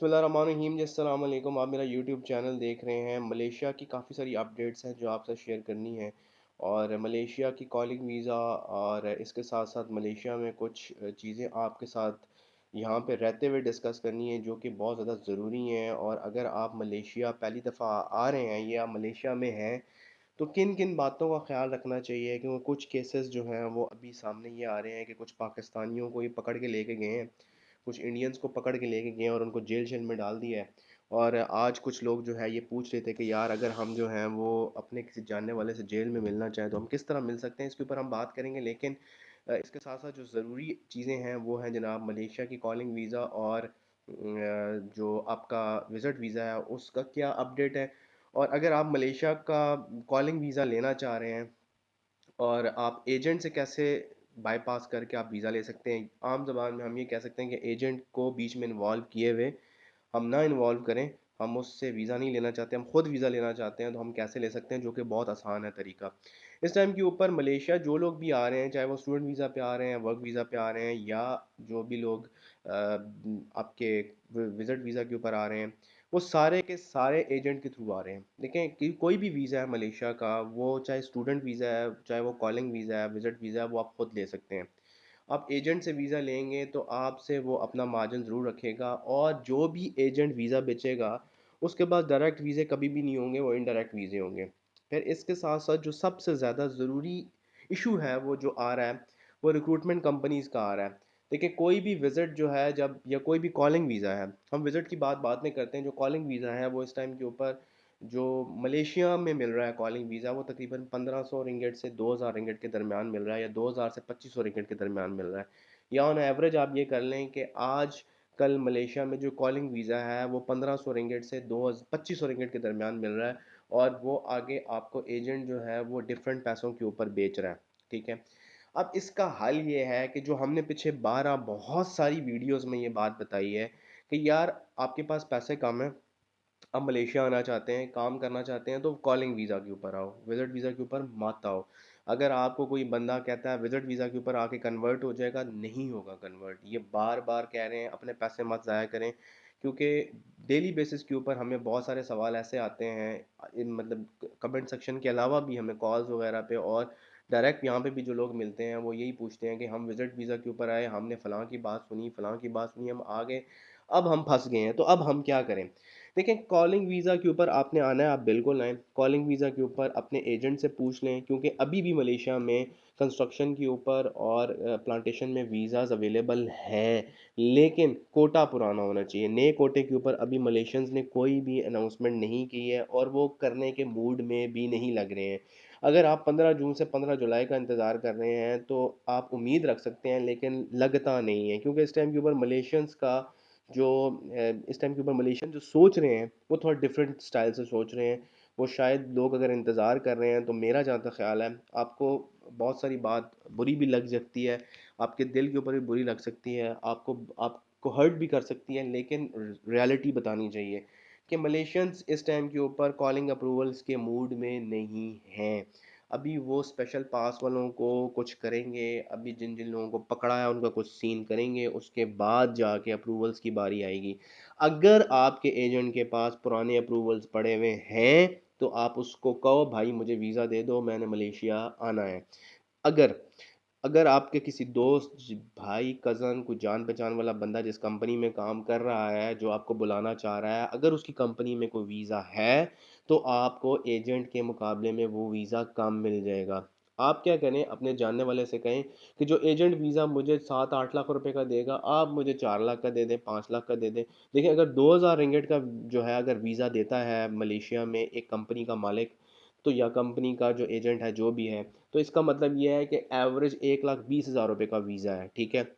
बिस्मिल्लाहिर्रहमानिर्रहीम जी, अस्सलाम वालेकुम। आप मेरा यूट्यूब चैनल देख रहे हैं। मलेशिया की काफ़ी सारी अपडेट्स हैं जो आपसे शेयर करनी है। और मलेशिया की कॉलिंग वीज़ा और इसके साथ साथ मलेशिया में कुछ चीज़ें आपके साथ यहाँ पे रहते हुए डिस्कस करनी है जो कि बहुत ज़्यादा ज़रूरी हैं। और अगर आप मलेशिया पहली दफ़ा आ रहे हैं या मलेशिया में हैं तो किन किन बातों का ख्याल रखना चाहिए, क्योंकि कुछ केसेस जो हैं वो अभी सामने ये आ रहे हैं कि कुछ पाकिस्तानियों को ये पकड़ के लेके गए हैं, कुछ इंडियंस को पकड़ के लेके गए हैं और उनको जेल शेल में डाल दिया है। और आज कुछ लोग जो है ये पूछ रहे थे कि यार अगर हम जो हैं वो अपने किसी जानने वाले से जेल में मिलना चाहें तो हम किस तरह मिल सकते हैं। इसके ऊपर हम बात करेंगे, लेकिन इसके साथ साथ जो ज़रूरी चीज़ें हैं वो हैं जनाब मलेशिया की कॉलिंग वीज़ा और जो आपका विज़िट वीज़ा है उसका क्या अपडेट है। और अगर आप मलेशिया का कॉलिंग वीज़ा लेना चाह रहे हैं और आप एजेंट से कैसे बाईपास करके आप वीज़ा ले सकते हैं। आम ज़बान में हम ये कह सकते हैं कि एजेंट को बीच में इन्वॉल्व किए हुए हम ना इन्वॉल्व करें। हम उससे वीज़ा नहीं लेना चाहते, हम खुद वीज़ा लेना चाहते हैं तो हम कैसे ले सकते हैं, जो कि बहुत आसान है तरीका। इस टाइम के ऊपर मलेशिया जो लोग भी आ रहे हैं, चाहे वो स्टूडेंट वीज़ा पे आ रहे हैं, वर्क वीज़ा पे आ रहे हैं, या जो भी लोग आपके विज़िट वीज़ा के ऊपर आ रहे हैं, वो सारे के सारे एजेंट के थ्रू आ रहे हैं। देखें कि कोई भी वीज़ा है मलेशिया का, वो चाहे स्टूडेंट वीज़ा है, चाहे वो कॉलिंग वीज़ा है, विज़िट वीज़ा है, वो आप खुद ले सकते हैं। आप एजेंट से वीज़ा लेंगे तो आपसे वो अपना मार्जिन ज़रूर रखेगा, और जो भी एजेंट वीज़ा बेचेगा उसके पास डायरेक्ट वीज़े कभी भी नहीं होंगे, वो इनडायरेक्ट वीज़े होंगे। फिर इसके साथ साथ जो सबसे ज़्यादा ज़रूरी इशू है वो जो आ रहा है वो रिक्रूटमेंट कंपनीज़ का आ रहा है। देखिए कोई भी विज़िट जो है, जब या कोई भी कॉलिंग वीज़ा है, हम विज़िट की बात बाद में करते हैं। जो कॉलिंग वीज़ा है वो इस टाइम के ऊपर जो मलेशिया में मिल रहा है कॉलिंग वीज़ा, वो तकरीबन 1500 रिंगिट से 2000 रिंगिट के दरमियान मिल रहा है, या 2000 से 2500 रिंगिट के दरमियान मिल रहा है। या ऑन एवरेज आप ये कर लें कि आज कल मलेशिया में जो कॉलिंग वीज़ा है वो 1500 रिंगिट से 2 2500 रिंगिट के दरमियान मिल रहा है। और वो आगे आपको एजेंट जो है वो डिफरेंट पैसों के ऊपर बेच रहा है। ठीक है। अब इसका हल ये है कि जो हमने पीछे 12 बहुत सारी वीडियोस में ये बात बताई है कि यार आपके पास पैसे कम है, आप मलेशिया आना चाहते हैं, काम करना चाहते हैं, तो कॉलिंग वीज़ा के ऊपर आओ, विज़िट वीज़ा के ऊपर मत आओ। अगर आपको कोई बंदा कहता है विज़िट वीज़ा के ऊपर आके कन्वर्ट हो जाएगा, नहीं होगा कन्वर्ट। ये बार बार कह रहे हैं, अपने पैसे मत ज़ाया करें, क्योंकि डेली बेसिस के ऊपर हमें बहुत सारे सवाल ऐसे आते हैं, इन मतलब कमेंट सेक्शन के अलावा भी हमें कॉल्स वगैरह पे और डायरेक्ट यहाँ पे भी जो लोग मिलते हैं वो यही पूछते हैं कि हम विज़िट वीज़ा के ऊपर आए, हमने फ़लाँ की बात सुनी, फ़लाँ की बात सुनी, हम आ गए, अब हम फंस गए हैं, तो अब हम क्या करें। देखिए कॉलिंग वीज़ा के ऊपर आपने आना है, आप बिल्कुल आएँ। कॉलिंग वीज़ा के ऊपर अपने एजेंट से पूछ लें, क्योंकि अभी भी मलेशिया में कंस्ट्रक्शन के ऊपर और प्लांटेशन में वीज़ाज़ अवेलेबल हैं, लेकिन कोटा पुराना होना चाहिए। नए कोटे के ऊपर अभी मलेशियंस ने कोई भी अनाउंसमेंट नहीं की है और वो करने के मूड में भी नहीं लग रहे हैं। अगर आप 15 जून से 15 जुलाई का इंतज़ार कर रहे हैं तो आप उम्मीद रख सकते हैं, लेकिन लगता नहीं है, क्योंकि इस टाइम के ऊपर मलेशियंस का जो इस टाइम के ऊपर मलेशियन जो सोच रहे हैं वो थोड़ा डिफरेंट स्टाइल से सोच रहे हैं। वो शायद लोग अगर इंतज़ार कर रहे हैं, तो मेरा जहाँ तक ख्याल है, आपको बहुत सारी बात बुरी भी लग सकती है, आपके दिल के ऊपर भी बुरी लग सकती है, आपको हर्ट भी कर सकती है, लेकिन रियलिटी बतानी चाहिए कि मलेशियंस इस टाइम के ऊपर कॉलिंग अप्रूवल्स के मूड में नहीं हैं। अभी वो स्पेशल पास वालों को कुछ करेंगे, अभी जिन जिन लोगों को पकड़ा है उनका कुछ सीन करेंगे, उसके बाद जाके अप्रूवल्स की बारी आएगी। अगर आपके एजेंट के पास पुराने अप्रूवल्स पड़े हुए हैं तो आप उसको कहो भाई मुझे वीज़ा दे दो, मैंने मलेशिया आना है। अगर अगर आपके किसी दोस्त भाई कज़न कोई जान पहचान वाला बंदा जिस कंपनी में काम कर रहा है, जो आपको बुलाना चाह रहा है, अगर उसकी कंपनी में कोई वीज़ा है तो आपको एजेंट के मुकाबले में वो वीज़ा कम मिल जाएगा। आप क्या करें, अपने जानने वाले से कहें कि जो एजेंट वीज़ा मुझे 7-8 लाख रुपए का देगा, आप मुझे 4 लाख का दे दें, 5 लाख का दे दें। देखिए अगर 2000 रिंगिट का जो है अगर वीज़ा देता है मलेशिया में एक कंपनी का मालिक, तो या कंपनी का जो एजेंट है जो भी है, तो इसका मतलब ये है कि एवरेज 1,20,000 रुपये का वीज़ा है। ठीक है।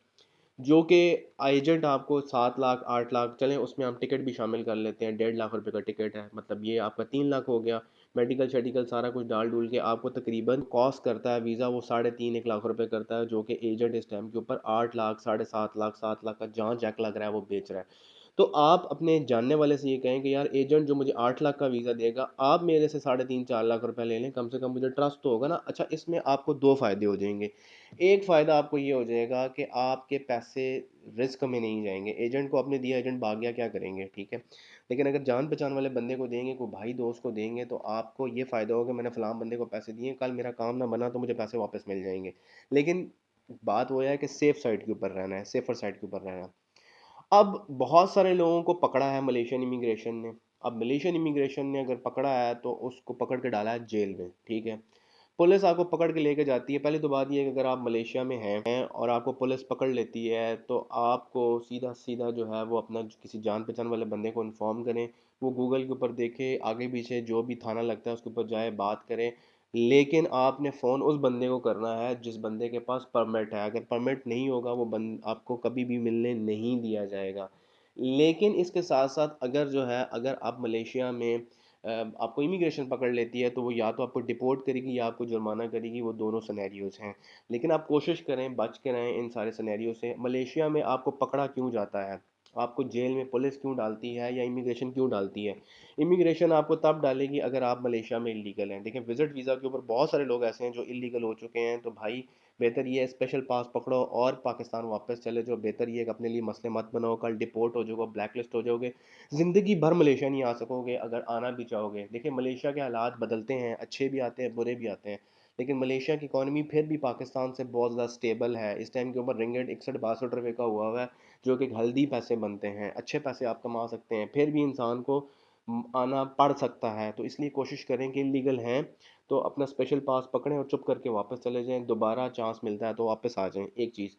जो कि एजेंट आपको 7 लाख 8 लाख, चलें उसमें हम टिकट भी शामिल कर लेते हैं, 1.5 लाख रुपए का टिकट है, मतलब ये आपका 3 लाख हो गया। मेडिकल शेडिकल सारा कुछ डाल डूल के आपको तकरीबन कॉस्ट करता है वीज़ा वो 3.5 1 लाख रुपए करता है, जो कि एजेंट इस टाइम के ऊपर 8 लाख 7.5 लाख 7 लाख का जहाँ जैक लग रहा है वो बेच रहा है। तो आप अपने जानने वाले से ये कहें कि यार एजेंट जो मुझे 8 लाख का वीज़ा देगा, आप मेरे से साढ़े 3-4 लाख रुपए ले लें, कम से कम मुझे ट्रस्ट तो होगा ना। अच्छा, इसमें आपको 2 फ़ायदे हो जाएँगे। एक फ़ायदा आपको ये हो जाएगा कि आपके पैसे रिस्क में नहीं जाएँगे। एजेंट को आपने दिया, एजेंट भाग गया, क्या करेंगे? ठीक है। लेकिन अगर जान-पहचान वाले बंदे को देंगे, कोई भाई दोस्त को देंगे, तो आपको ये फ़ायदा होगा, मैंने फलाँ बंदे को पैसे दिए, कल मेरा काम ना बना तो मुझे पैसे वापस मिल जाएँगे। लेकिन बात वो है कि सेफ साइड के ऊपर रहना है, सेफ़र साइड के ऊपर रहना है। अब बहुत सारे लोगों को पकड़ा है मलेशियन इमिग्रेशन ने। अब मलेशियन इमिग्रेशन ने अगर पकड़ा है तो उसको पकड़ के डाला है जेल में, ठीक है। पुलिस आपको पकड़ के लेके जाती है। पहली तो बात ये है कि अगर आप मलेशिया में हैं और आपको पुलिस पकड़ लेती है तो आपको सीधा सीधा जो है वो अपना किसी जान पहचान वाले बंदे को इन्फॉर्म करें। वो गूगल के ऊपर देखे, आगे पीछे जो भी थाना लगता है उसके ऊपर जाए, बात करें। लेकिन आपने फ़ोन उस बंदे को करना है जिस बंदे के पास परमिट है। अगर परमिट नहीं होगा, वो बंद आपको कभी भी मिलने नहीं दिया जाएगा। लेकिन इसके साथ साथ अगर जो है, अगर आप मलेशिया में आपको इमिग्रेशन पकड़ लेती है तो वो या तो आपको डिपोर्ट करेगी या आपको जुर्माना करेगी। वो दोनों सिनेरियोज हैं। लेकिन आप कोशिश करें, बच के रहें इन सारे सिनेरियो से। मलेशिया में आपको पकड़ा क्यों जाता है, आपको जेल में पुलिस क्यों डालती है या इमिग्रेशन क्यों डालती है? इमिग्रेशन आपको तब डालेगी अगर आप मलेशिया में इलीगल हैं। देखिए, विजिट वीज़ा के ऊपर बहुत सारे लोग ऐसे हैं जो इलीगल हो चुके हैं। तो भाई, बेहतर ये है स्पेशल पास पकड़ो और पाकिस्तान वापस चले जाओ। बेहतर ये है कि अपने लिए मसले मत बनाओ, कल डिपोर्ट हो जाओगे, ब्लैक लिस्ट हो जाओगे, ज़िंदगी भर मलेशिया नहीं आ सकोगे। अगर आना भी चाहोगे, देखिए मलेशिया के हालात बदलते हैं, अच्छे भी आते हैं, बुरे भी आते हैं। लेकिन मलेशिया की इकॉनमी फिर भी पाकिस्तान से बहुत ज़्यादा स्टेबल है। इस टाइम के ऊपर रिंगिट 61-62 रुपये का हुआ है, जो कि हल्दी पैसे बनते हैं। अच्छे पैसे आप कमा सकते हैं, फिर भी इंसान को आना पड़ सकता है। तो इसलिए कोशिश करें कि इलीगल हैं तो अपना स्पेशल पास पकड़ें और चुप करके वापस चले जाएं। दोबारा चांस मिलता है तो वापस आ जाएं। एक चीज़।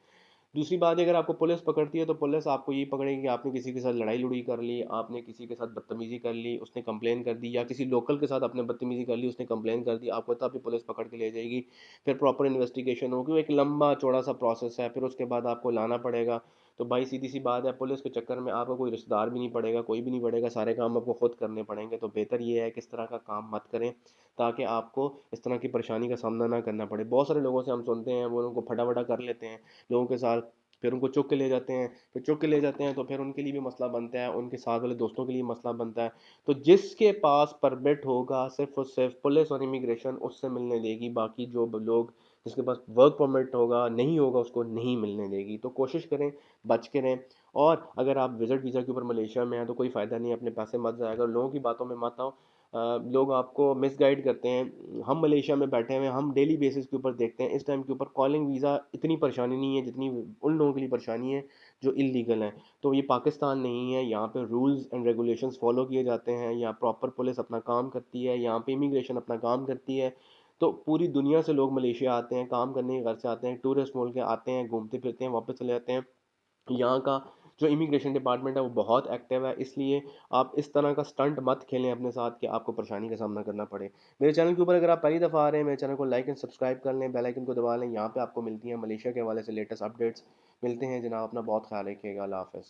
दूसरी बात है, अगर आपको पुलिस पकड़ती है तो पुलिस आपको ये पकड़ेगी कि आपने किसी के साथ लड़ाई लुड़ी कर ली, आपने किसी के साथ बदतमीजी कर ली, उसने कंप्लेन कर दी, या किसी लोकल के साथ आपने बदतमीजी कर ली, उसने कंप्लेन कर दी, आपको तब भी पुलिस पकड़ के ले जाएगी। फिर प्रॉपर इन्वेस्टिगेशन होगी। वो एक लंबा चौड़ा सा प्रोसेस है, फिर उसके बाद आपको लाना पड़ेगा। तो भाई, सीधी सी बात है, पुलिस के चक्कर में आपका कोई रिश्तेदार भी नहीं पड़ेगा, कोई भी नहीं पड़ेगा, सारे काम आपको खुद करने पड़ेंगे। तो बेहतर ये है कि इस तरह का काम मत करें, ताकि आपको इस तरह की परेशानी का सामना ना करना पड़े। बहुत सारे लोगों से हम सुनते हैं, वो उनको फटाफटा कर लेते हैं लोगों के साथ, फिर उनको चुक के ले जाते हैं। फिर चुक के ले जाते हैं तो फिर उनके लिए भी मसला बनता है, उनके साथ वाले दोस्तों के लिए मसला बनता है। तो जिसके पास परमिट होगा, सिर्फ और सिर्फ पुलिस और इमिग्रेशन उससे मिलने देगी। बाकी जो लोग, जिसके पास वर्क परमिट होगा, नहीं होगा, उसको नहीं मिलने देगी। तो कोशिश करें, बच के रहें। और अगर आप विजिट वीज़ा के ऊपर मलेशिया में हैं तो कोई फ़ायदा नहीं है, अपने पैसे मत ज़ाया करो, लोगों की बातों में मत आओ। लोग आपको मिसगाइड करते हैं। हम मलेशिया में बैठे हुए हैं, हम डेली बेसिस के ऊपर देखते हैं। इस टाइम के ऊपर कॉलिंग वीज़ा इतनी परेशानी नहीं है जितनी उन लोगों के लिए परेशानी है जो इलीगल हैं। तो ये पाकिस्तान नहीं है, यहाँ पे रूल्स एंड रेगुलेशंस फॉलो किए जाते हैं। यहाँ प्रॉपर पुलिस अपना काम करती है, यहाँ पे इमिग्रेशन अपना काम करती है। तो पूरी दुनिया से लोग मलेशिया आते हैं, काम करने के घर से आते हैं, टूरिस्ट बोल के आते हैं, घूमते फिरते हैं, वापस चले जाते हैं। यहाँ का जो इमिग्रेशन डिपार्टमेंट है वो बहुत एक्टिव है। इसलिए आप इस तरह का स्टंट मत खेलें अपने साथ कि आपको परेशानी का सामना करना पड़े। मेरे चैनल के ऊपर अगर आप पहली दफ़ा आ रहे हैं, मेरे चैनल को लाइक एंड सब्सक्राइब कर लें, बेल आइकन को दबा लें। यहाँ पे आपको मिलती हैं मलेशिया के हवाले से लेटेस्ट अपडेट्स। मिलते हैं जनाब, अपना बहुत ख्याल रखिएगा। अल्लाह हाफ़िज़।